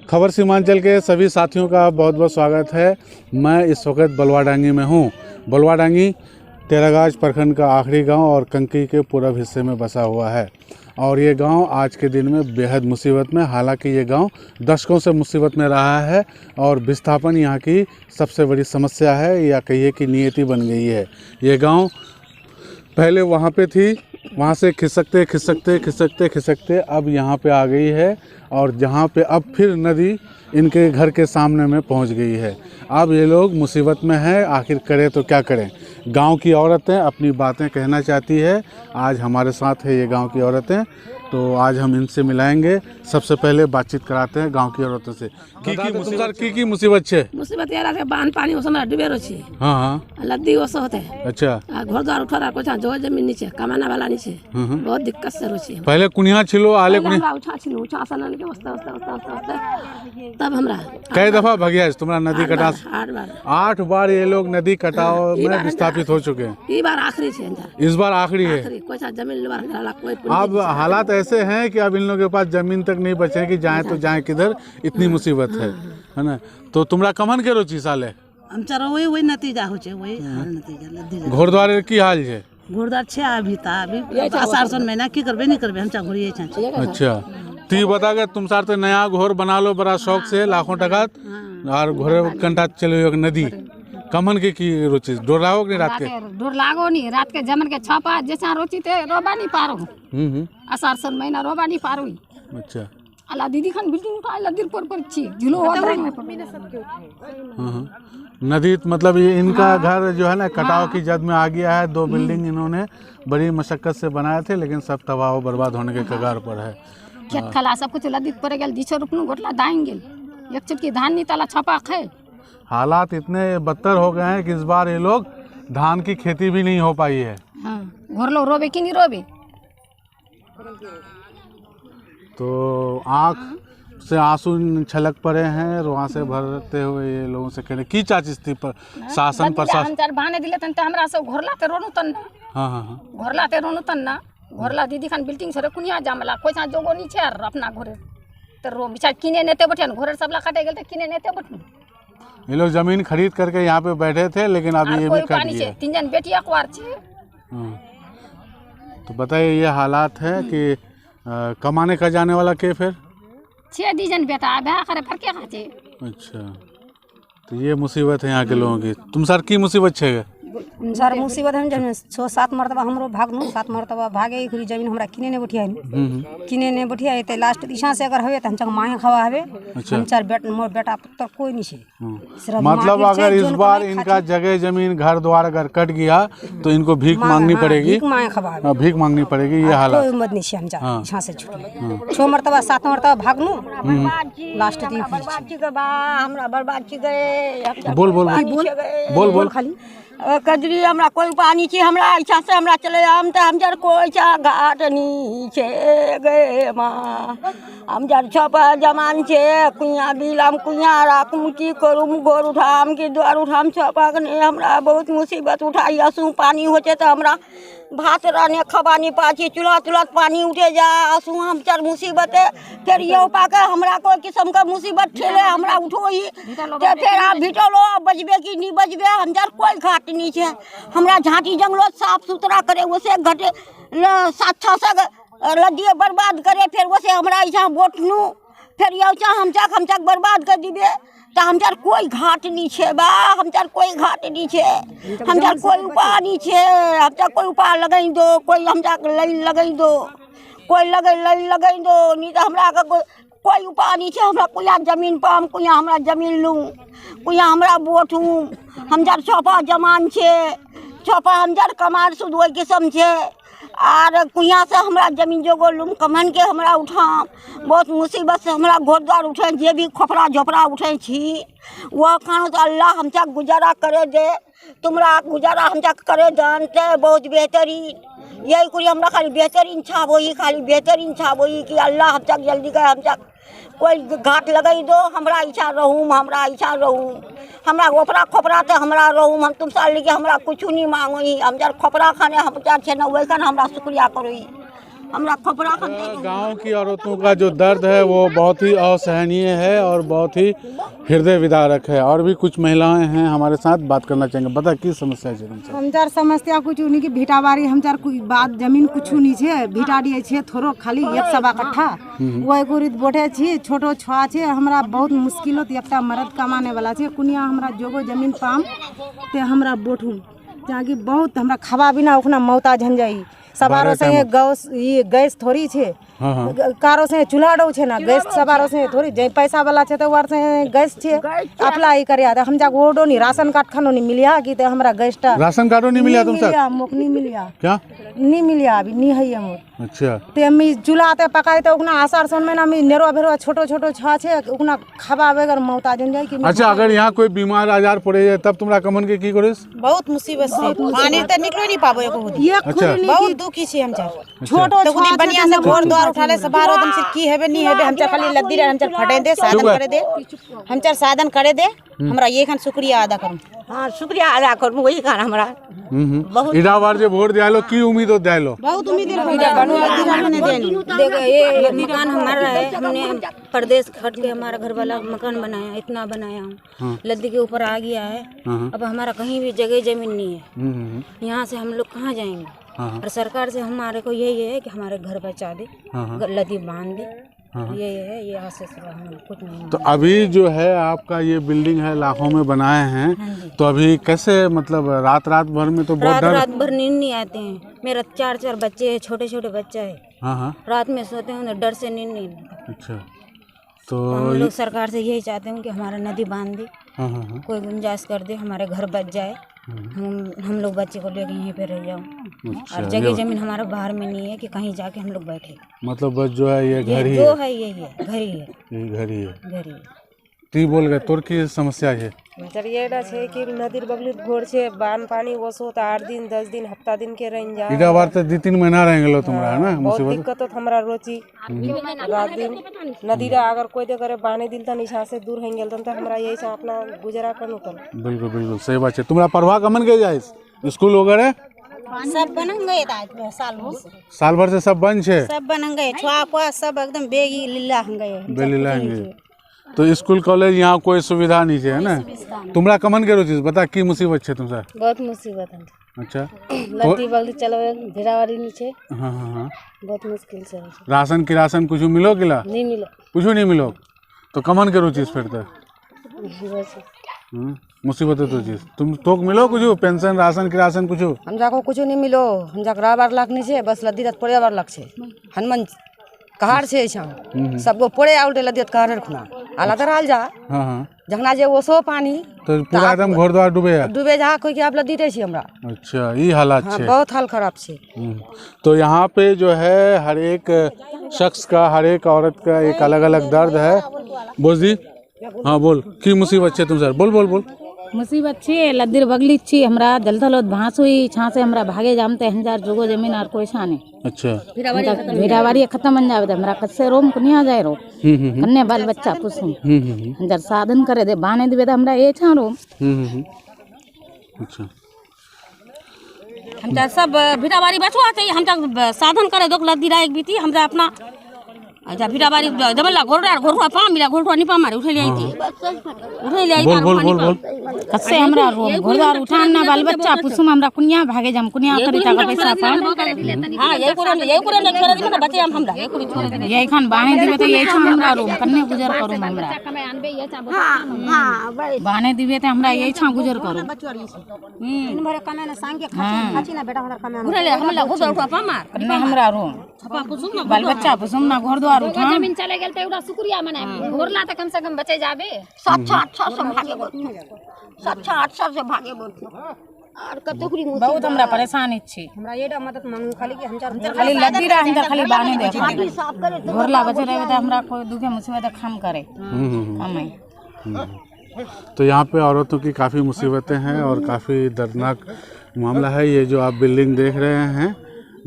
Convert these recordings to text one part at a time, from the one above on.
खबर सीमांचल के सभी साथियों का बहुत बहुत स्वागत है। मैं इस वक्त बलवाडांगी में हूँ। बलवाडांगी तेरागाज प्रखंड का आखिरी गांव और कंकी के पूर्व हिस्से में बसा हुआ है और ये गांव आज के दिन में बेहद मुसीबत में, हालांकि ये गांव दशकों से मुसीबत में रहा है और विस्थापन यहाँ की सबसे बड़ी समस्या है या कहिए कि नियति बन गई है। ये गांव पहले वहाँ पे थी, वहाँ से खिसकते अब यहाँ पे आ गई है और जहाँ पे अब फिर नदी इनके घर के सामने में पहुँच गई है। अब ये लोग मुसीबत में हैं, आखिर करें तो क्या करें। गांव की औरतें अपनी बातें कहना चाहती है। आज हमारे साथ है ये गांव की औरतें, तो आज हम इनसे मिलाएंगे। सबसे पहले बातचीत कराते हैं गांव की औरतों से। की मुसीबत छे? मुसीबत यार है, बांध पानी ओसना डूबे रही। हाँ हाँ, लद्दी ओसो होते। अच्छा, घर द्वार उठा कुछ जो जमीन नीचे कमाना वाला नीचे बहुत दिक्कत से रही। पहले कुनिया छिलो आले कुनिया उठा सनन के वस्ता तब हमरा कई दफा भगिया तुम्हारा नदी कटा? 8 बार ये लोग नदी कटाव में विस्थापित हो चुके हैं। इस बार आखिरी है, इस बार आखिरी है। कोई जमीन अब हालात ऐसे हैं कि अब इन लोगों के पास जमीन तक नहीं बचे कि जाए तो जाए किधर, इतनी मुसीबत है ना। तो तुमरा कमन के रोची साले हम चलो वही नतीजा हो छे, वही नतीजा। घोड़द्वार की हाल है? घोड़दार छे अभी आषाढ़ सन महीना की करबे नहीं करबे हम घोड़िए छे। अच्छा, ती बता के तुम सार तो नया घोर बना लो बड़ा शौक से, लाखों टका और घोड़े कंटा चलो नदी कमन के की रुचि डोर लागो नहीं रात के? डोर लागो नहीं रात के जमन के छपा जैसा रोची थे रोबा नहीं पारो। आषाढ़ सन महीना रोबा नहीं पारो। अच्छा, अला दीदी खान बिल्डिंग उठा लदिर पर छी झिलो नदी मतलब ये इनका घर जो है ना कटाव की जद में आ गया है। 2 बिल्डिंग इन्होंने बड़ी मशक्कत से बनाए थे लेकिन सब तबाह बर्बाद होने के कगार पर है। खेत खला सब कुछ लदिर पर गेल, 200 रुपया गोटला दाएंगे, एक चुटकी धान नहीं ताला छपा खे। हालात इतने बदतर हो गए हैं कि इस बार ये लोग धान की खेती भी नहीं हो पाई है। घर लोग रोबे कि नहीं रोबे। तो आँख से आंसू छलक पड़े हैं, रुआ से भरते हुए ये लोगों से कहने की चाची पर शासन प्रशासन बहाने दिले तन हमरा सब घोरलाते रोनु तन। हाँ हाँ हाँ, घोरलाते रोनु तन ना। घोरला दीदी खान बिल्डिंग से कुनिया जामला कोई सा जोगो नी छे अपना घोरे तो रो बिचार किने नेते बठन घोरे सबला काटे गेल त किने नेते बठन। ये लोग जमीन खरीद करके यहाँ पे बैठे थे लेकिन अब ये भी कट गया। 3 जन बेटी अखबार छे। तो बताइए ये हालात है कि कमाने का जाने वाला के फिर 6 दीजन बेटा ब्याह करे पर के खाते। अच्छा, तो ये मुसीबत है यहाँ के लोगों की। तुम सर की मुसीबत छे? सर मुसीबत हम जमीन 6-7 मरतबा हमरो भागनु 7 मरतबा भागे खुरी जमीन हमरा किने ने बैठिया किने ने बैठिया ते लास्ट दिशा से अगर हवे त हम चंग मांगे खवा हवे। हम चार मोर बेटा पुत्र कोई नहीं छे। मतलब अगर इस बार इनका जगह जमीन घर द्वार अगर कट गया तो इनको भीख मांगनी पड़ेगी। भीख मांगे खवा भीख मांगनी पड़ेगी। ये हालत कोई मत नहीं छे। हम जा यहां से छुटी 6 मरतबा 7 मरतबा भागनु लास्ट दिन हमरा बर्बाद की गए। बोल खाली कजरी हमरा कोई पानी छे हमरा इच्छा से हमरा चले हम तो हम जर कोई चा घाट नीचे गए माँ हम जर छपा जमान छे कुइया बिलाम कुइया राखूं की करूँ गोर उठाम की द्वार उठाम छपा ने हमरा बहुत मुसीबत उठाई असू पानी होचे तो हमरा भात रहने खबानी पाछी चूल्हा पानी उठे जा असू हम चार मुसीबत है फिर ये पाके हमरा कोई किस्म का मुसीबत ठेले हमरा उठो ही तो फिर आप भिटलो बजबे की नहीं बजबे हम जार कोई घाट नहीं छे। हमरा झांटी जंगलो साफ सुथरा करे उसे घटे 7-6 से लदिए बर्बाद करे फिर उसे हमरा यहाँ बोटनू फिर ये हम चाक बर्बाद कर दिबे तो हम जार कोई घाट नहीं छे बा। हम जार कोई घाट नहीं छे, हम जार कोई उपाय नहीं छे। हम जार कोई उपाय लगाई दो, कोई हम जार लई लगाई दो, कोई लगाई दो नहीं तो हमरा का कोई उपाय नहीं छे। हमरा कुया जमीन पाम कुया हमरा जमीन लूँ कुया हमरा वोट हूँ। हम जार छपा जमान छे छपा हम जार कमार सुध वही किस्म छे और कुया से हमरा जमीन जोगो लूम कमन के हमरा उठाम बहुत मुसीबत से हमरा घर द्वार उठे जे भी खोपड़ा झोपड़ा उठे छी वह खानो तो अल्लाह हम चाक गुजारा करे दे। तुमरा गुजारा हम चाक करे जानते बहुत बेहतरीन यही कुछ हमरा खाली बेहतरीन छाबो ही खाली बेहतरीन छाबो ही कि अल्लाह हम चाक जल्दी करे हम चाक कोई घाट लगाई दो। हमरा इच्छा रहूँ हमरा ओपरा खोपरा तो हमरा रहूँ हम तुम साल लेके हमरा कुछ नहीं मांगो ही हम जार खोपरा खाने हम चार छे ना वही खान हमरा शुक्रिया करो ही हमरा खोपड़ा कर गांव की औरतों का जो दर्द है वो बहुत ही असहनीय है और बहुत ही हृदय विदारक है। और भी कुछ महिलाएं हैं हमारे साथ, बात करना चाहेंगे। बता की समस्या है? हमार समस्या कुछ नहीं कि भीटा बाड़ी हमार कोई बात जमीन कुछ नहीं छे, भीटा दिए छे थोड़ो खाली 1 कट्ठा वही गुरित बोठे छी, छोटो छुआ छे। हमरा बहुत मुश्किल होत, एकटा मर्द कमाने वाला छे, कुनिया हमरा जोगो जमीन पाम ते हमरा बोठू जाकि बहुत हमरा खावा बिना उखना मौता झन जाई। सवारों से ये गैस थोड़ी छे, कारो से चूल्हा डो छे ना, गैस सवारों से थोड़ी जे पैसा वाला छे तो वार से गैस छे अप्लाई करिया त हम जा ओडो नहीं राशन कार्ड खानो नहीं मिलिया कि ते हमरा गैस टा राशन कार्ड नहीं मिलिया तुमसे? मोक नहीं मिलिया। क्या नहीं मिलिया? अभी नहीं है ये मोक। अच्छा। ते मी चूल्हा ते पकाई तो उकना आषाढ़ सन में ना मी नेरो भेरो छोटो छोटो छा छे उकना खावा बगैर मौता जन जाई कि। अच्छा, अगर यहाँ कोई बीमार आजार पड़े जाए तब तुमरा कमन के की करिस? बहुत मुसीबत से पानी त निकलो नहीं पाबो एको होदी। अच्छा। बहुत दुखी छी हम चार छोटो तो कुनी बनिया से घर द्वार उठाले से बाहर एकदम से की हेबे नहीं हेबे हम चार खाली लद्दी रे हम चार फटे दे साधन करे दे, हम चार साधन करे दे हमरा ये खान शुक्रिया अदा करूं। हां शुक्रिया अदा करूं वही खान हमरा बहुत इडा बार जे वोट दियालो की उम्मीद हो दियालो? बहुत उम्मीद है। देखो ये मकान हमारा है, हमने परदेश खट के हमारा घर वाला मकान बनाया, इतना बनाया हम लद्दी के ऊपर आ गया है। अब हमारा कहीं भी जगह जमीन नहीं है, यहाँ से हम लोग कहाँ जाएंगे? और सरकार से हमारे को यही है कि हमारे घर बचा दे, लद्दी बांध दे, ये है ये आशीष हम कुछ नहीं। तो अभी जो है आपका ये बिल्डिंग है लाखों में बनाए हैं, तो अभी कैसे मतलब रात भर में तो बहुत डर? रात भर नींद नहीं आते हैं। मेरा 4 बच्चे हैं, छोटे छोटे बच्चे हैं। हाँ। रात में सोते हैं, डर से नींद नहीं आता। अच्छा, तो हम लोग सरकार से यही चाहते हैं कि हमारा नदी बांध दे, कोई गुंजाइश कर दे, हमारे घर बच जाए, हम लोग बच्चे को लेके यहीं पे रह जाओ। अच्छा, और जगह जमीन हमारा बाहर में नहीं है कि कहीं जाके हम लोग बैठे। मतलब बस जो है ये घर ही जो है यही है, घर ही है, ये घर ही है। घर ही है। ती बोल गए तोर की समस्या है? ये छे कि नदीर बगली घोर छे, बान पानी ओसो त 8 दिन 10 दिन हफ्ता दिन के रह जा। इडा बार तो 2-3 महीना रह गेलो तुमरा है ना बहुत मुसीबत? दिक्कत होत हमरा रोची रात दिन नदीरा अगर कोई दे करे बाने दिल त निशा से दूर हई गेल त हमरा यही से अपना गुजरा करनु तन। बिल्कुल बिल्कुल सही बात है। तुमरा परवाह कमन के जाए स्कूल वगैरह सब बन गए साल भर से सब बंद छे, सब बन गए, छुआ कुआ सब एकदम बेगी लीला हो गए। बेलीला तो स्कूल कॉलेज यहाँ कोई सुविधा नहीं है ना? तुमरा कमन के रोचीज बता की मुसीबत छे तुमसा? बहुत मुसीबत है। अच्छा, लद्दी बगली चलो भिड़ावाड़ी नीचे हाँ। बहुत मुश्किल से राशन की राशन कुछ मिलो किला? नहीं मिला, कुछ नहीं मिलो तो कमन के रोचीज फिर तो मुसीबत है तो चीज तुम तोक मिलो कुछ पेंशन राशन की राशन कुछ? हम जाको कुछ नहीं मिलो, हम जाक 12 लाख नहीं छे, बस लद्दी रात पड़े 12 लाख छे। हनुमान कहार छे सबको पड़े आउटे लद्दी कहार खुना आला दराल जा। हाँ। जखना जे ओसो पानी तो पूरा एकदम घर द्वार डूबे जा कोई के आप लद्दी दे छी हमरा। अच्छा, ये हालात हाँ, छे। बहुत हाल खराब छे। तो यहाँ पे जो है हर एक शख्स का, हर एक औरत का एक अलग अलग दर्द है। बोल दी हाँ बोल की मुसीबत छे तुम सर? बोल मुसीबत छे लद्दीर बगली छी, हमरा दलदलोत भांस हुई छा से हमरा भागे जामते हजार जोगो जमीन और कोई छाने। अच्छा, भेड़ावाड़ी खत्म बन जावे हमरा कसे रोम कुनिया जाए रो कन्ने बाल बच्चा पुसू हजार साधन करे दे बाने दिवे त हमरा ए छा रोम। अच्छा, हम सब भिड़ावाड़ी बचवा चाहिए, हम साधन करे दो लद्दी रा एक बीती हमरा अपना अच्छा भिड़ावाड़ी जमला घोरवा पा मिला घोरवा नहीं पा मारे उठे ले आई बोल कसे हमरा रोम घोरदार उठान ना बाल बच्चा पुसुम हमरा कुनिया भागे जाम कुनिया करी टाका पैसा पान। हां ये करे ने छोड़ दे बच्चे हमरा ये कोई छोड़ दे यही खान बाने दिवे त यही छा हमरा रोम कन्ने गुजर करू हमरा। हां बाने दिवे त हमरा यही छा गुजर करू। इन भरे कमे ना सांगे खाची ना बेटा हमरा कमे उठे ले हमला घोरवा पा मार कन्ने हमरा रोम छपा पुसुम ना बाल बच्चा पुसुम ना घर द्वार उठा जमीन चले गेल त एउटा शुक्रिया मनाए घोरला त कम से कम बचे जाबे। 700-800 से भागे बोल 700-800 से भागे बोल और कतकुरी बहुत हमरा परेशानी छी। हमरा एडा मदद मांगू खाली कि हम खाली लद्दी रा हम खाली बाने दे घोरला बचे रहे त हमरा कोई दुखे मुसीबत खम करे कमाई। तो यहाँ पे औरतों की काफ़ी मुसीबतें हैं और काफ़ी दर्दनाक मामला है। ये जो आप बिल्डिंग देख रहे हैं,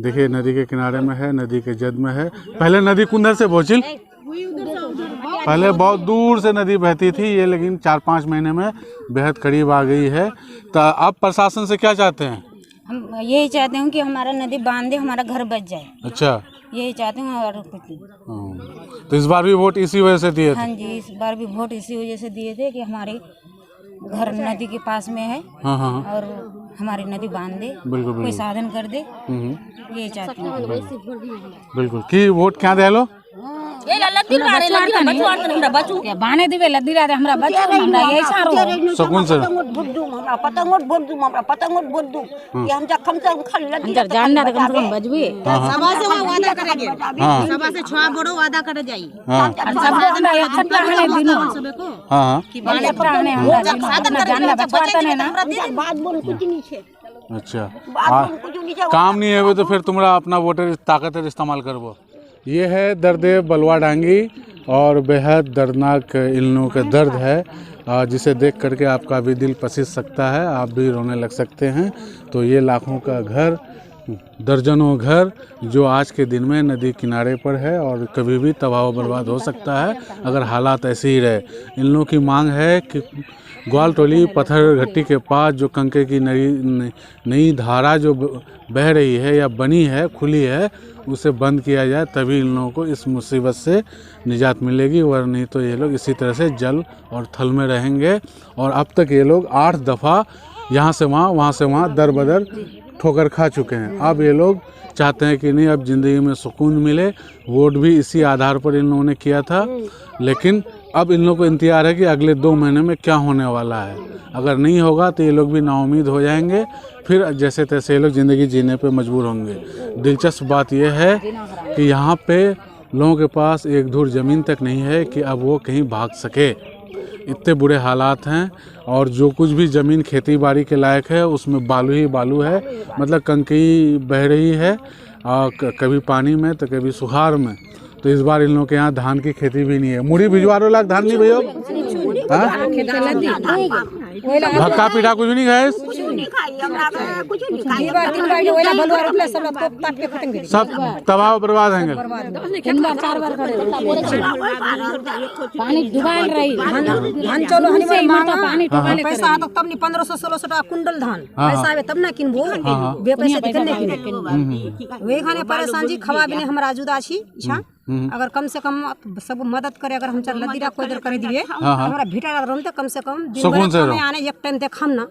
देखिए नदी के किनारे में है, नदी के जद में है। पहले नदी कुंदर से पहुँची, पहले बहुत दूर से नदी बहती थी ये, लेकिन 4-5 महीने में बेहद करीब आ गई है। तो आप प्रशासन से क्या चाहते हैं? हम यही चाहते हैं कि हमारा नदी बांध दे, हमारा घर बच जाए। अच्छा, यही चाहते हैं और कुछ नहीं। तो इस बार भी वोट इसी वजह से दिए थे? हाँ जी, इस बार भी वोट इसी वजह से दिए थे कि हमारे घर नदी के पास में है हाँ हाँ और हमारी नदी बांध दे, बिल्कुल कोई साधन कर दे, ये चाहते हैं। बिल्कुल की वोट क्या दे लो? ये लद्दी रे लद्दी बचवा हमरा बचू के बाने दिवे लद्दी रे हमरा बच्चा हमरा यही चारो सुकून से हमरा पतंगोट बोल दूं हमरा पतंगोट बोल दूं कि हम जा कम से कम खाली लद्दी अंदर जानना तो कम से कम बजबे सभा से वो वादा करेंगे, सभा से छुआ बड़ो वादा करे जाई सब हमरा इकट्ठा हने दिनो हाँ हाँ कि बाने पुराने हमरा साधन जानना बचवाता है ना बात बोल कुछ नहीं छे अच्छा बात बोल कुछ नहीं छे काम नहीं है तो फिर तुम्हारा अपना वोटर ताकत इस्तेमाल करबो। ये है दर्द बलवा डांगी और बेहद दर्दनाक इन लोगों का दर्द है जिसे देख करके आपका भी दिल पसीज सकता है, आप भी रोने लग सकते हैं। तो ये लाखों का घर, दर्जनों घर जो आज के दिन में नदी किनारे पर है और कभी भी तबाह बर्बाद हो सकता है अगर हालात ऐसे ही रहे। इन लोगों की मांग है कि ग्वालटोली पत्थर घट्टी के पास जो कंके की नई धारा जो बह रही है या बनी है, खुली है, उसे बंद किया जाए, तभी इन लोगों को इस मुसीबत से निजात मिलेगी, वरना नहीं तो ये लोग इसी तरह से जल और थल में रहेंगे। और अब तक ये लोग 8 दफ़ा यहाँ से वहाँ दर बदर ठोकर खा चुके हैं। अब ये लोग चाहते हैं कि नहीं, अब ज़िंदगी में सुकून मिले। वोट भी इसी आधार पर इन लोगों ने किया था, लेकिन अब इन लोगों को इंतजार है कि अगले 2 महीने में क्या होने वाला है। अगर नहीं होगा तो ये लोग भी नाउम्मीद हो जाएंगे, फिर जैसे तैसे ये लोग ज़िंदगी जीने पे मजबूर होंगे। दिलचस्प बात यह है कि यहाँ पे लोगों के पास एक धूर ज़मीन तक नहीं है कि अब वो कहीं भाग सके, इतने बुरे हालात हैं। और जो कुछ भी ज़मीन खेती बाड़ी के लायक है उसमें बालू ही बालू है, मतलब कंकरी बह रही है कभी पानी में तो कभी सुखाड़ में। तो इस बार इन लोगों के यहाँ धान की खेती भी नहीं है। मुड़ी भिजवारो लाख धान नहीं भैया, भक्का पीठा कुछ नहीं खाए, सब तबाह बर्बाद हैं। पानी डुबाल रही धान चलो हनी पानी पैसा तो तब नहीं 1500-1600 टाका कुंडल धान पैसा आवे तब ना किनबो बे पैसा दिखन नहीं किने वे खाने परेशान जी खवा बिने हमरा जुदा छी इच्छा अगर कम से कम सब मदद करे, अगर हम चार लदीरा कोई दर कर दिए हमरा भेटा रहम तो कम से कम दिन भर में आने एक टाइम देखम ना